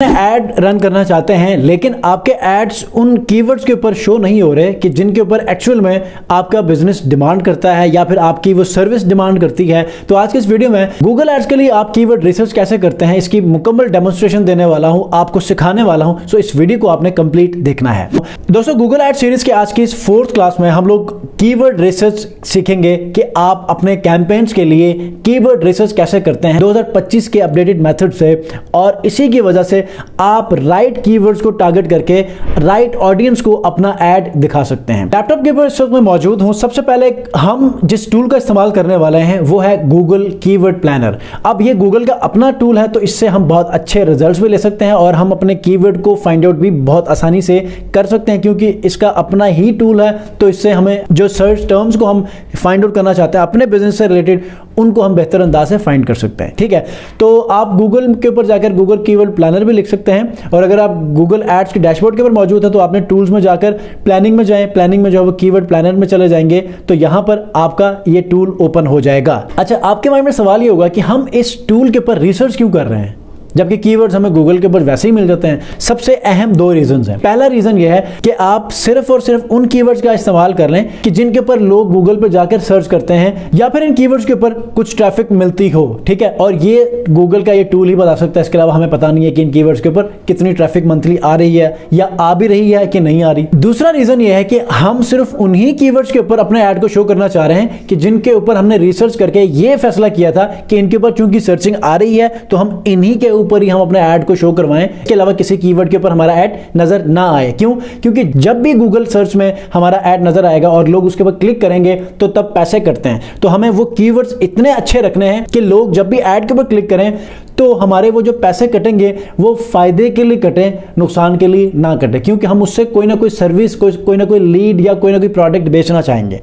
Ad run करना चाहते हैं लेकिन आपके एड्स उन कीवर्ड्स के ऊपर शो नहीं हो रहे कि जिनके ऊपर एक्चुअल में आपका बिजनेस डिमांड करता है या फिर आपकी वो सर्विस डिमांड करती है। तो आज के इस वीडियो में गूगल एड्स के लिए आप कीवर्ड रिसर्च कैसे करते हैं इसकी मुकम्मल डेमोन्स्ट्रेशन देने वाला हूं, आपको सिखाने वाला हूं। सो इस वीडियो को आपने कंप्लीट देखना है। दोस्तों, गूगल एड सीरीज के आज की इस 4th क्लास में हम लोग कीवर्ड रिसर्च सीखेंगे कि आप अपने कैंपेन्स के लिए कीवर्ड रिसर्च कैसे करते हैं 2025 के अपडेटेड मेथड से, और इसी की वजह से आप राइट कीवर्ड्स को टारगेट करके राइट ऑडियंस को अपना ऐड दिखा सकते हैं। लैपटॉप के ऊपर इस वक्त मैं मौजूद हूं। सबसे पहले हम जिस टूल का इस्तेमाल करने वाले हैं वो है गूगल कीवर्ड प्लानर। अब ये गूगल का अपना टूल है तो इससे हम बहुत अच्छे रिजल्ट्स भी ले सकते हैं और हम अपने कीवर्ड को फाइंड आउट भी बहुत आसानी से कर सकते हैं, क्योंकि इसका अपना ही टूल है। तो इससे हमें जो सर्च टर्म्स को हम फाइंड आउट करना चाहते हैं अपने बिजनेस से रिलेटेड, उनको हम बेहतर अंदाज से फाइंड कर सकते हैं। ठीक है, तो आप गूगल के ऊपर जाकर गूगल कीवर्ड प्लानर भी लिख सकते हैं, और अगर आप गूगल एड्स के डैशबोर्ड के ऊपर मौजूद है तो आपने टूल्स में जाकर प्लानिंग में जाएं। प्लानिंग में जो है वो कीवर्ड प्लानर में चले जाएंगे तो यहां पर आपका ये टूल ओपन हो जाएगा। अच्छा, आपके माइंड में सवाल ये होगा कि हम इस टूल के ऊपर रिसर्च क्यों कर रहे हैं जबकि कीवर्ड्स हमें गूगल के ऊपर वैसे ही मिल जाते हैं। सबसे अहम 2 रीजंस हैं। पहला रीजन यह है कि आप सिर्फ और सिर्फ उन कीवर्ड्स का इस्तेमाल कर लें कि जिनके ऊपर लोग गूगल पर जाकर सर्च करते हैं या फिर इन कीवर्ड्स के ऊपर कुछ ट्रैफिक मिलती हो। ठीक है, और ये गूगल का ये टूल ही बता सकता है। इसके अलावा हमें पता नहीं है कि इन कीवर्ड्स के ऊपर कितनी ट्रैफिक मंथली आ रही है या आ भी रही है कि नहीं आ रही। दूसरा रीजन यह है कि हम सिर्फ उन्हीं कीवर्ड्स के ऊपर अपने ऐड को शो करना चाह रहे हैं कि जिनके ऊपर हमने रिसर्च करके ये फैसला किया था कि इनके ऊपर चूंकि सर्चिंग आ रही है तो हम इन्हीं के ऊपर ही हम अपने ऐड को शो करवाएं, इसके अलावा किसी कीवर्ड के ऊपर हमारा ऐड नजर ना आए। क्यों? क्योंकि जब भी गूगल सर्च में हमारा ऐड नजर आएगा और लोग उसके ऊपर क्लिक करेंगे तो तब पैसे कटते हैं। तो हमें वो कीवर्ड्स इतने अच्छे रखने हैं कि लोग जब भी ऐड के ऊपर क्लिक करें तो हमारे वो जो पैसे कटेंगे वो फायदे के लिए कटें, नुकसान के लिए ना कटे, क्योंकि हम उससे कोई ना कोई सर्विस, कोई ना कोई लीड या कोई ना कोई प्रोडक्ट बेचना चाहेंगे।